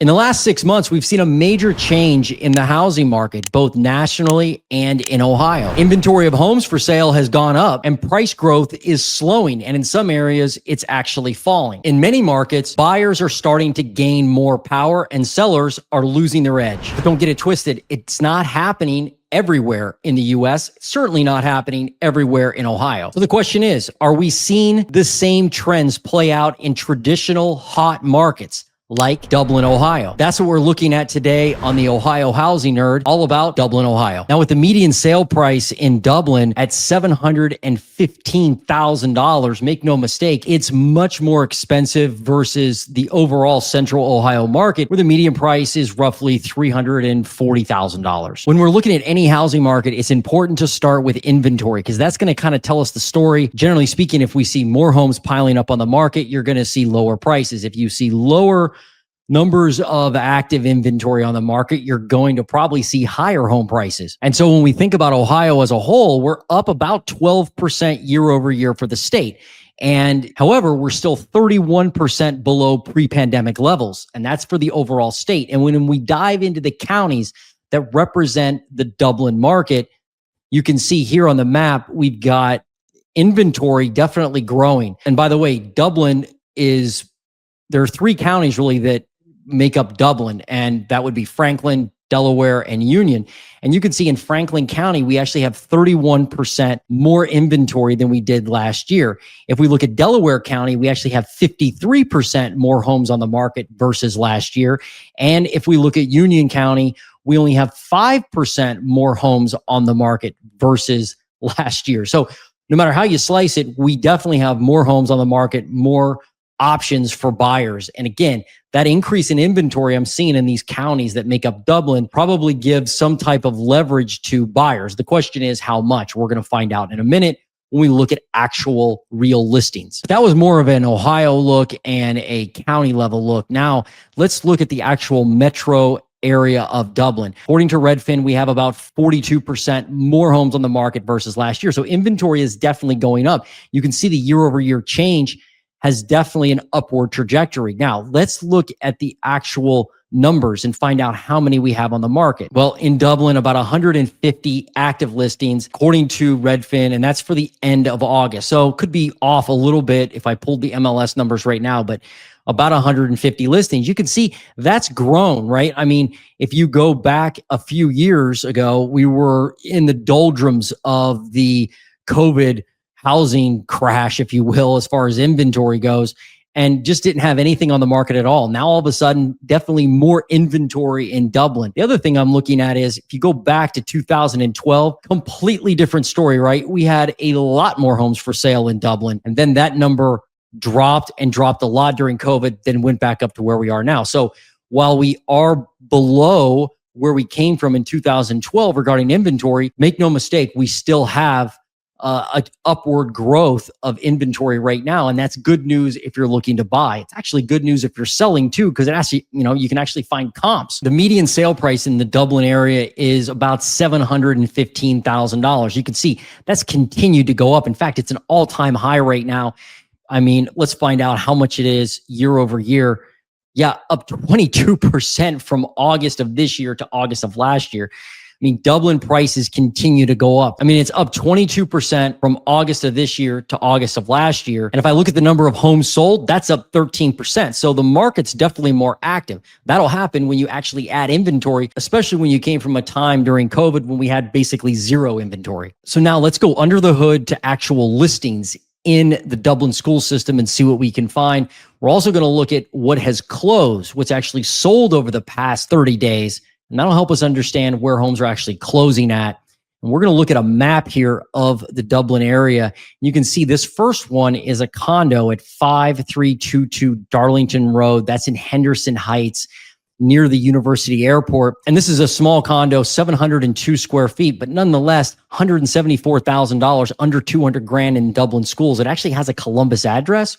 In the last 6 months, we've seen a major change in the housing market, both nationally and in Ohio. Inventory of homes for sale has gone up and price growth is slowing. And in some areas, it's actually falling. In many markets, buyers are starting to gain more power and sellers are losing their edge. But don't get it twisted. It's not happening everywhere in the US, certainly not happening everywhere in Ohio. So the question is, are we seeing the same trends play out in traditional hot markets like Dublin, Ohio? That's what we're looking at today on the Ohio Housing Nerd, all about Dublin, Ohio. Now, with the median sale price in Dublin at $715,000, make no mistake, it's much more expensive versus the overall central Ohio market, where the median price is roughly $340,000. When we're looking at any housing market, it's important to start with inventory because that's going to kind of tell us the story. Generally speaking, if we see more homes piling up on the market, you're going to see lower prices. If you see lower numbers of active inventory on the market, you're going to probably see higher home prices. And so when we think about Ohio as a whole, we're up about 12% year over year for the state. And however, we're still 31% below pre-pandemic levels. And that's for the overall state. And when we dive into the counties that represent the Dublin market, you can see here on the map, we've got inventory definitely growing. And by the way, there are 3 counties really that make up Dublin, and that would be Franklin, Delaware, and Union. And you can see in Franklin County, we actually have 31% more inventory than we did last year. If we look at Delaware County, we actually have 53% more homes on the market versus last year. And if we look at Union County, we only have 5% more homes on the market versus last year. So no matter how you slice it, we definitely have more homes on the market, more options for buyers. And again, that increase in inventory I'm seeing in these counties that make up Dublin probably gives some type of leverage to buyers. The question is how much? We're going to find out in a minute when we look at actual real listings. That was more of an Ohio look and a county level look. Now let's look at the actual metro area of Dublin. According to Redfin, we have about 42% more homes on the market versus last year. So inventory is definitely going up. You can see the year over year change has definitely an upward trajectory. Now, let's look at the actual numbers and find out how many we have on the market. Well, in Dublin, about 150 active listings, according to Redfin, and that's for the end of August. So it could be off a little bit if I pulled the MLS numbers right now, but about 150 listings. You can see that's grown, right? I mean, if you go back a few years ago, we were in the doldrums of the COVID housing crash, if you will, as far as inventory goes, and just didn't have anything on the market at all. Now, all of a sudden, definitely more inventory in Dublin. The other thing I'm looking at is if you go back to 2012, completely different story, right? We had a lot more homes for sale in Dublin. And then that number dropped a lot during COVID, then went back up to where we are now. So while we are below where we came from in 2012 regarding inventory, make no mistake, we still have an upward growth of inventory right now. And that's good news if you're looking to buy. It's actually good news if you're selling too, because it actually, you can actually find comps. The median sale price in the Dublin area is about $715,000. You can see that's continued to go up. In fact, it's an all-time high right now. I mean, let's find out how much it is year over year. Yeah, up 22% from August of this year to August of last year. I mean, Dublin prices continue to go up. I mean, it's up 22% from August of this year to August of last year. And if I look at the number of homes sold, that's up 13%. So the market's definitely more active. That'll happen when you actually add inventory, especially when you came from a time during COVID when we had basically zero inventory. So now let's go under the hood to actual listings in the Dublin school system and see what we can find. We're also going to look at what has closed, what's actually sold over the past 30 days. And that'll help us understand where homes are actually closing at. And we're going to look at a map here of the Dublin area. You can see this first one is a condo at 5322 Darlington Road. That's in Henderson Heights near the University Airport. And this is a small condo, 702 square feet, but nonetheless, $174,000, under 200 grand in Dublin schools. It actually has a Columbus address,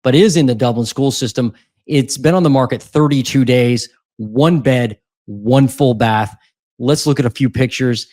but is in the Dublin school system. It's been on the market 32 days, 1 bed, 1 full bath. Let's look at a few pictures.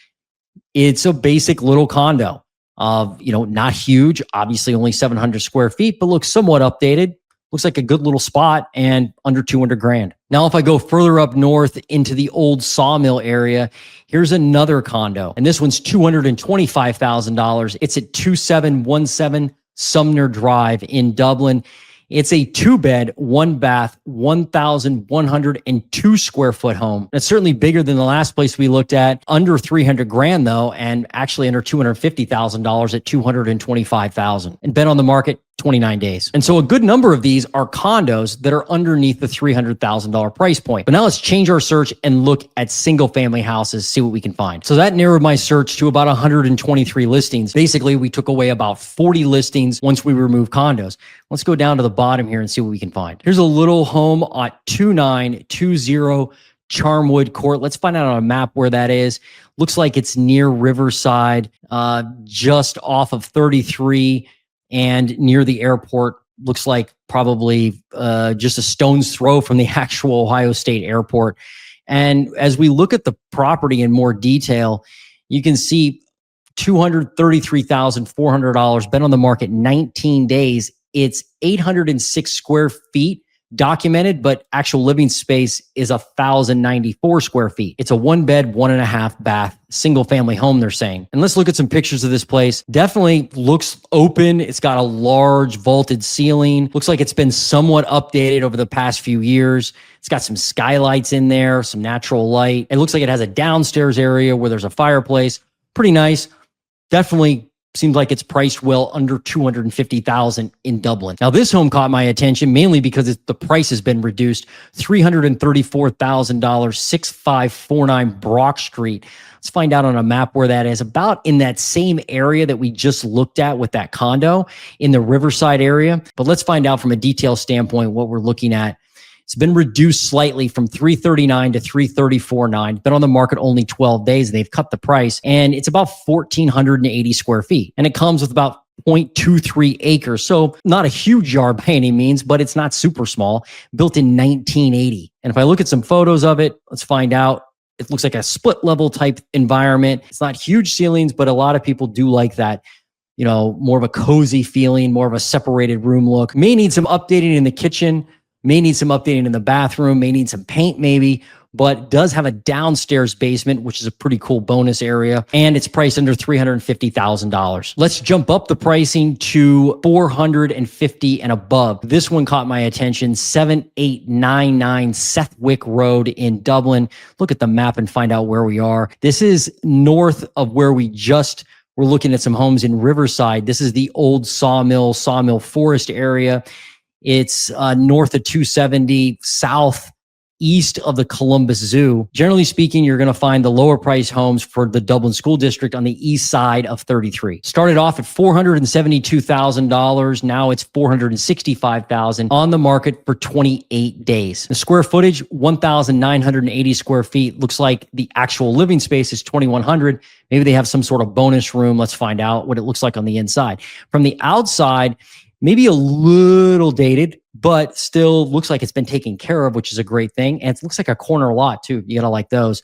It's a basic little condo of, not huge, obviously only 700 square feet, but looks somewhat updated. looks like a good little spot and under 200 grand. Now, if I go further up north into the old Sawmill area, here's another condo. And this one's $225,000. It's at 2717 Sumner Drive in Dublin. It's a 2-bed, 1-bath, 1,102 square foot home. It's certainly bigger than the last place we looked at, under 300 grand though, and actually under $250,000 at 225,000, and been on the market 29 days. And so a good number of these are condos that are underneath the $300,000 price point. But now let's change our search and look at single family houses, see what we can find. So that narrowed my search to about 123 listings. Basically, we took away about 40 listings once we removed condos. Let's go down to the bottom here and see what we can find. Here's a little home at 2920 Charmwood Court. Let's find out on a map where that is. Looks like it's near Riverside, just off of 33 and near the airport. Looks like probably just a stone's throw from the actual Ohio State Airport. And as we look at the property in more detail, you can see $233,400, been on the market 19 days. It's 806 square feet documented, but actual living space is 1,094 square feet. It's a 1-bed, 1.5-bath, single family home, they're saying. And let's look at some pictures of this place. Definitely looks open. It's got a large vaulted ceiling. Looks like it's been somewhat updated over the past few years. It's got some skylights in there, some natural light. It looks like it has a downstairs area where there's a fireplace. Pretty nice. Definitely seems like it's priced well under $250,000 in Dublin. Now, this home caught my attention mainly because the price has been reduced. $334,000, 6549 Brock Street. Let's find out on a map where that is. About in that same area that we just looked at with that condo in the Riverside area. But let's find out from a detail standpoint what we're looking at. It's been reduced slightly from $339,000 to $334,900. Been on the market only 12 days. They've cut the price, and it's about 1,480 square feet. And it comes with about 0.23 acres. So not a huge yard by any means, but it's not super small. Built in 1980. And if I look at some photos of it, let's find out. It looks like a split level type environment. It's not huge ceilings, but a lot of people do like that. You know, more of a cozy feeling, more of a separated room look. May need some updating in the kitchen. May need some updating in the bathroom, may need some paint maybe, but does have a downstairs basement, which is a pretty cool bonus area, and it's priced under $350,000. Let's jump up the pricing to $450,000 and above. This one caught my attention, 7899 Sethwick Road in Dublin. Look at the map and find out where we are. This is north of where we're looking at some homes in Riverside. This is the old Sawmill Forest area. It's north of 270, southeast of the Columbus Zoo. Generally speaking, you're going to find the lower price homes for the Dublin School District on the east side of 33. Started off at $472,000. Now it's $465,000 on the market for 28 days. The square footage, 1,980 square feet. Looks like the actual living space is 2,100. Maybe they have some sort of bonus room. Let's find out what it looks like on the inside. From the outside, maybe a little dated, but still looks like it's been taken care of, which is a great thing. And it looks like a corner lot too. You gotta like those.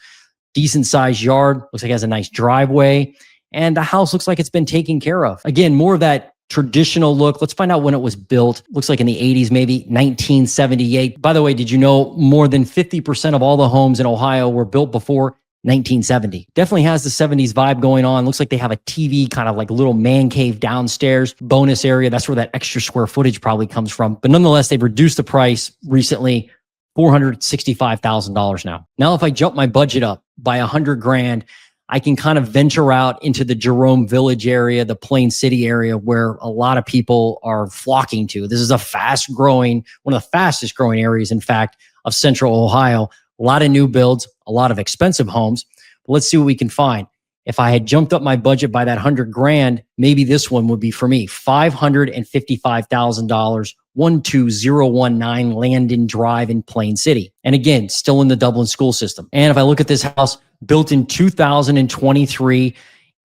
Decent sized yard. Looks like it has a nice driveway. And the house looks like it's been taken care of. Again, more of that traditional look. Let's find out when it was built. Looks like in the 80s, maybe 1978. By the way, did you know more than 50% of all the homes in Ohio were built before 1970. Definitely has the 70s vibe going on. Looks like they have a TV, kind of like a little man cave downstairs, bonus area. That's where that extra square footage probably comes from. But nonetheless, they've reduced the price recently, $465,000 now. Now, if I jump my budget up by $100,000, I can kind of venture out into the Jerome Village area, the Plain City area, where a lot of people are flocking to. This is a one of the fastest growing areas, in fact, of Central Ohio. A lot of new builds, a lot of expensive homes. But let's see what we can find. If I had jumped up my budget by that $100,000, maybe this one would be for me. $555,000, 12019 Landon Drive in Plain City. And again, still in the Dublin school system. And if I look at this house, built in 2023,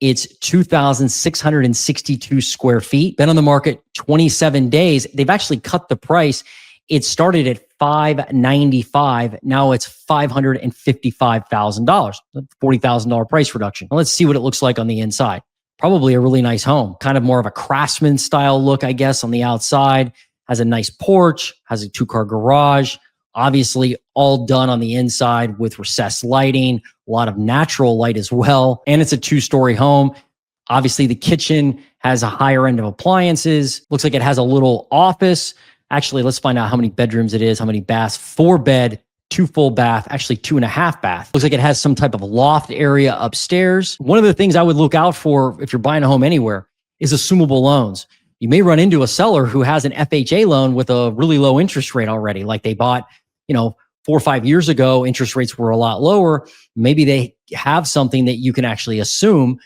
it's 2,662 square feet. Been on the market 27 days. They've actually cut the price. It started at $595,000. Now it's $555,000, $40,000 price reduction. Now let's see what it looks like on the inside. Probably a really nice home, kind of more of a craftsman style look, I guess, on the outside. has a nice porch, has a 2-car garage, obviously all done on the inside with recessed lighting, a lot of natural light as well. And it's a 2-story home. Obviously, the kitchen has a higher end of appliances. Looks like it has a little office. Actually, let's find out how many bedrooms it is, how many baths. 4 bed, 2 full bath, actually 2.5 bath. Looks like it has some type of loft area upstairs. One of the things I would look out for if you're buying a home anywhere is assumable loans. You may run into a seller who has an FHA loan with a really low interest rate already. Like they bought, 4 or 5 years ago, interest rates were a lot lower. Maybe they have something that you can actually assume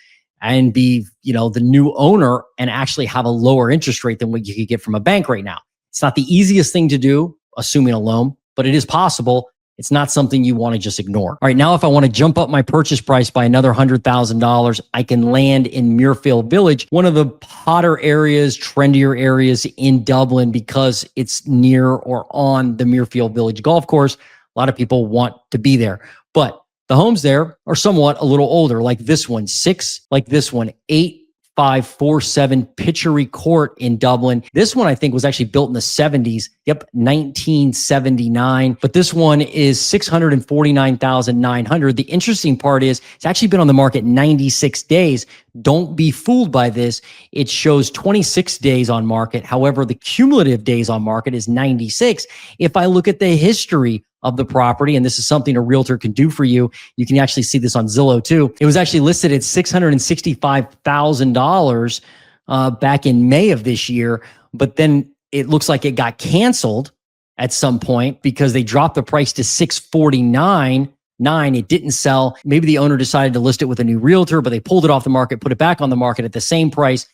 and be, the new owner and actually have a lower interest rate than what you could get from a bank right now. It's not the easiest thing to do, assuming a loan, but it is possible. It's not something you want to just ignore. All right, now if I want to jump up my purchase price by another $100,000, I can land in Muirfield Village, one of the hotter areas, trendier areas in Dublin because it's near or on the Muirfield Village golf course. A lot of people want to be there, but the homes there are somewhat a little older, like this one, 6, like this one, 8547 Pitchery Court in Dublin. This one, I think, was actually built in the 70s. Yep, 1979. But this one is $649,900. The interesting part is it's actually been on the market 96 days. Don't be fooled by this. It shows 26 days on market. However, the cumulative days on market is 96. If I look at the history of the property, and this is something a realtor can do for you. You can actually see this on Zillow too. It was actually listed at $665,000 back in May of this year, but then it looks like it got canceled at some point because they dropped the price to $649,900. It didn't sell. Maybe the owner decided to list it with a new realtor, but they pulled it off the market, put it back on the market at the same price.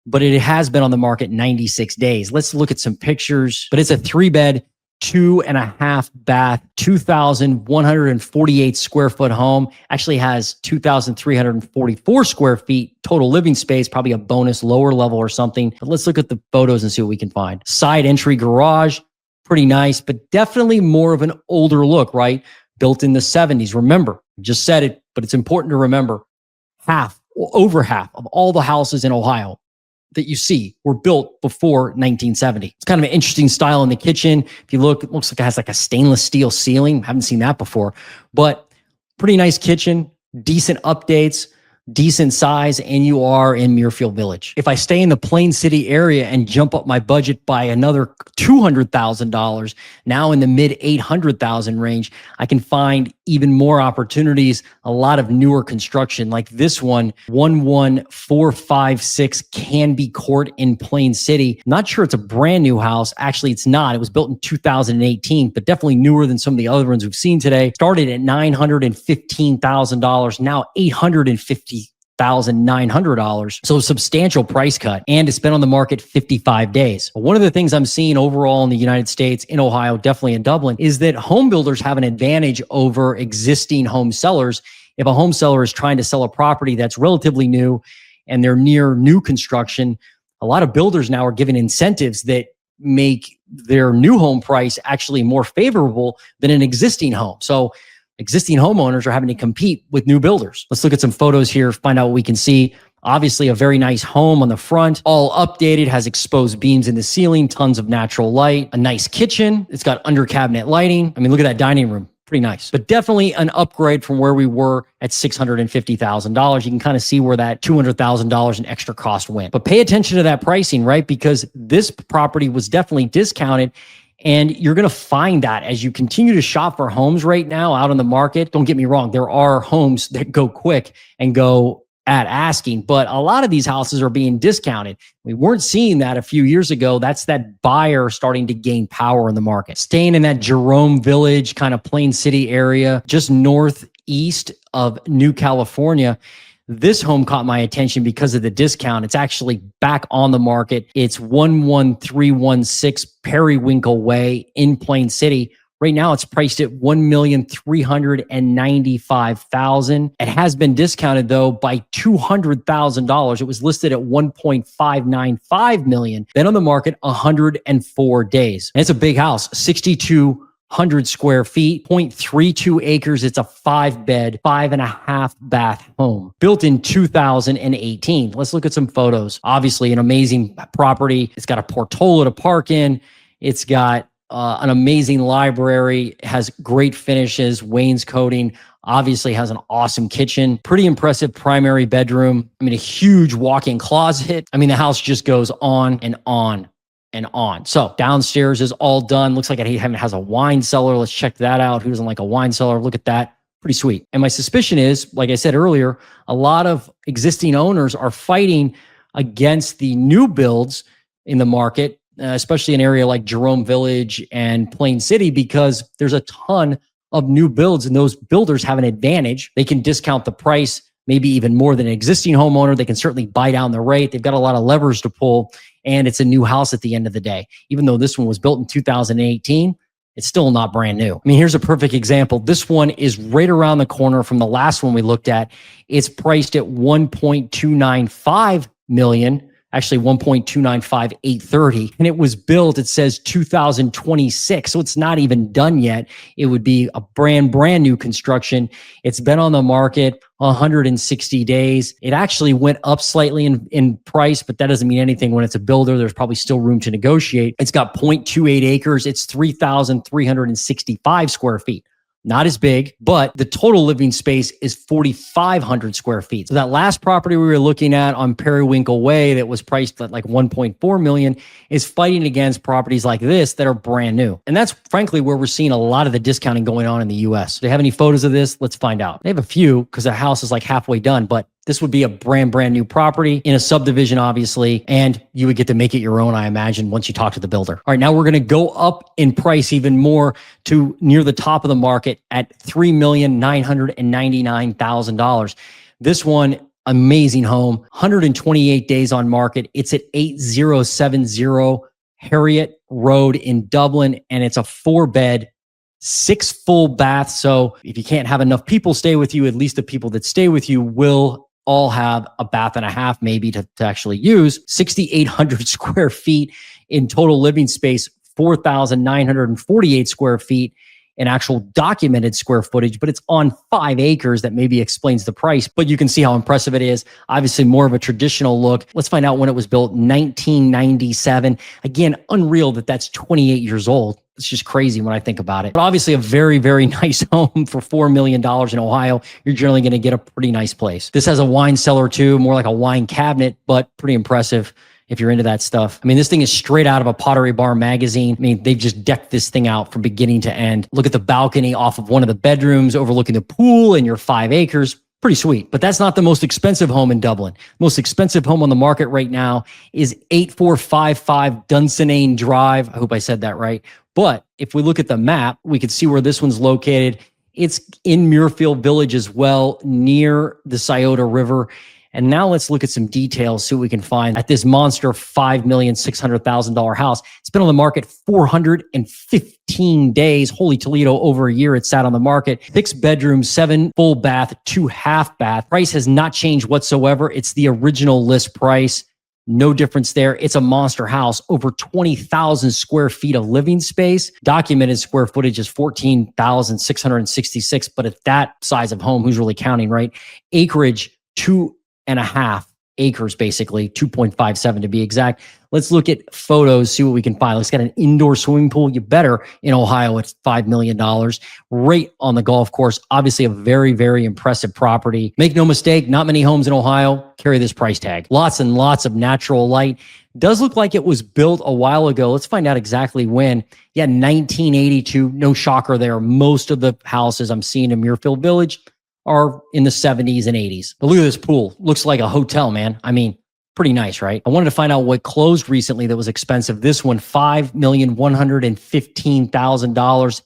But it has been on the market 96 days. Let's look at some pictures. But it's a 3-bed, 2.5 bath, 2,148 square foot home. Actually has 2,344 square feet total living space, probably a bonus lower level or something. But let's look at the photos and see what we can find. Side entry garage, pretty nice, but definitely more of an older look, right? Built in the 70s. Remember, I just said it, but it's important to remember over half of all the houses in Ohio that you see were built before 1970. It's kind of an interesting style in the kitchen. If you look, it looks like it has like a stainless steel ceiling. Haven't seen that before, but pretty nice kitchen, decent updates, decent size, and you are in Muirfield Village. If I stay in the Plain City area and jump up my budget by another $200,000, now in the mid $800,000 range, I can find even more opportunities, a lot of newer construction like this one, 11456 Canby Court in Plain City. Not sure it's a brand new house. Actually, it's not. It was built in 2018, but definitely newer than some of the other ones we've seen today. Started at $915,000, now $850,900. So a substantial price cut, and it's been on the market 55 days. One of the things I'm seeing overall in the United States, in Ohio, definitely in Dublin, is that home builders have an advantage over existing home sellers. If a home seller is trying to sell a property that's relatively new and they're near new construction, a lot of builders now are giving incentives that make their new home price actually more favorable than an existing home. So existing homeowners are having to compete with new builders. Let's look at some photos here, find out what we can see. Obviously, a very nice home on the front, all updated, has exposed beams in the ceiling, tons of natural light, a nice kitchen. It's got under cabinet lighting. I mean, look at that dining room. Pretty nice, but definitely an upgrade from where we were at $650,000. You can kind of see where that $200,000 in extra cost went. But pay attention to that pricing, right? Because this property was definitely discounted. And you're going to find that as you continue to shop for homes right now out on the market. Don't get me wrong. There are homes that go quick and go at asking, but a lot of these houses are being discounted. We weren't seeing that a few years ago. That's that buyer starting to gain power in the market. Staying in that Jerome Village, kind of Plain City area, just northeast of New California. This home caught my attention because of the discount. It's actually back on the market. It's 11316 Periwinkle Way in Plain City. Right now, it's priced at $1,395,000. It has been discounted, though, by $200,000. It was listed at $1.595 million. Been on the market 104 days. And it's a big house, 62 100 square feet, 0.32 acres. It's a 5-bed, 5.5-bath home built in 2018. Let's look at some photos. Obviously, an amazing property. It's got a portola to park in. It's got an amazing library, has great finishes, wainscoting, obviously has an awesome kitchen, pretty impressive primary bedroom. I mean, a huge walk-in closet. I mean, the house just goes on and on and on. So downstairs is all done. Looks like it even has a wine cellar. Let's check that out. Who doesn't like a wine cellar? Look at that. Pretty sweet. And my suspicion is, like I said earlier, a lot of existing owners are fighting against the new builds in the market, especially in an area like Jerome Village and Plain City, because there's a ton of new builds and those builders have an advantage. They can discount the price, maybe even more than an existing homeowner. They can certainly buy down the rate. They've got a lot of levers to pull, and it's a new house at the end of the day. Even though this one was built in 2018, it's still not brand new. I mean, here's a perfect example. This one is right around the corner from the last one we looked at. It's priced at $1.295 million. Actually 1.295,830. And it was built, it says 2026. So it's not even done yet. It would be a brand new construction. It's been on the market 160 days. It actually went up slightly in price, but that doesn't mean anything when it's a builder. There's probably still room to negotiate. It's got 0.28 acres. It's 3,365 square feet. Not as big, but the total living space is 4,500 square feet. So that last property we were looking at on Periwinkle Way that was priced at like 1.4 million is fighting against properties like this that are brand new. And that's frankly where we're seeing a lot of the discounting going on in the US. Do they have any photos of this? Let's find out. They have a few because the house is like halfway done, but this would be a brand new property in a subdivision, obviously, and you would get to make it your own, I imagine, once you talk to the builder. All right, now we're going to go up in price even more to near the top of the market at $3,999,000. This one, amazing home, 128 days on market. It's at 8070 Harriet Road in Dublin, and it's a 4-bed, 6 full baths. So if you can't have enough people stay with you, at least the people that stay with you will all have a bath and a half maybe to actually use. 6,800 square feet in total living space, 4,948 square feet in actual documented square footage, but it's on 5 acres. That maybe explains the price, but you can see how impressive it is. Obviously more of a traditional look. Let's find out when it was built, 1997. Again, unreal that that's 28 years old. It's just crazy when I think about it. But obviously a very nice home for $4 million in Ohio. You're generally going to get a pretty nice place. This has a wine cellar too, more like a wine cabinet, but pretty impressive if you're into that stuff. I mean, this thing is straight out of a Pottery Barn magazine. I mean, they've just decked this thing out from beginning to end. Look at the balcony off of one of the bedrooms overlooking the pool and your 5 acres. Pretty sweet, but that's not the most expensive home in Dublin. Most expensive home on the market right now is 8455 Dunsinane Drive. I hope I said that right. But if we look at the map, we can see where this one's located. It's in Muirfield Village as well, near the Scioto River. And now let's look at some details, see what we can find at this monster $5,600,000 house. It's been on the market 415 days. Holy Toledo, over a year it sat on the market. 6 bedrooms, 7 full bath, 2 half bath. Price has not changed whatsoever. It's the original list price. No difference there. It's a monster house, over 20,000 square feet of living space. Documented square footage is 14,666. But at that size of home, who's really counting, right? Acreage, 2.5 acres, basically 2.57 to be exact. Let's look at photos, see what we can find. Let's get an indoor swimming pool. You better in Ohio. It's $5 million right on the golf course. Obviously a very impressive property. Make no mistake, not many homes in Ohio carry this price tag. Lots and lots of natural light. Does look like it was built a while ago. Let's find out exactly when. Yeah, 1982. No shocker there. Most of the houses I'm seeing in Muirfield Village are in the 70s and 80s. But look at this pool. Looks like a hotel, man. I mean, pretty nice, right? I wanted to find out what closed recently that was expensive. This one, $5,115,000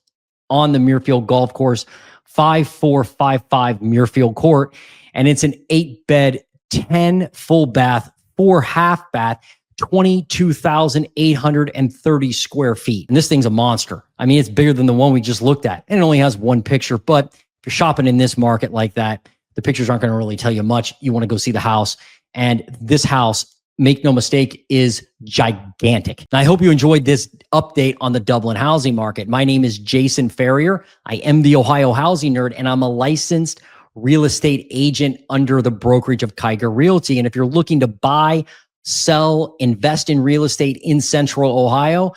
on the Muirfield Golf Course, 5455 Muirfield Court. And it's an 8-bed, 10 full bath, 4 half bath, 22,830 square feet. And this thing's a monster. I mean, it's bigger than the one we just looked at. And it only has one picture, but if you're shopping in this market like that, the pictures aren't going to really tell you much. You want to go see the house. And this house make no mistake, is gigantic. And I hope you enjoyed this update on the Dublin housing market. My name is Jason Ferrier. I am the Ohio Housing Nerd, and I'm a licensed real estate agent under the brokerage of Kiger Realty. And if you're looking to buy, sell, invest in real estate in Central Ohio,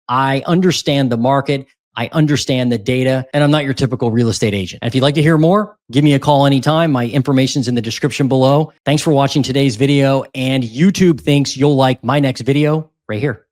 I understand the market. I understand the data, and I'm not your typical real estate agent. And if you'd like to hear more, give me a call anytime. My information's in the description below. Thanks for watching today's video, and YouTube thinks you'll like my next video right here.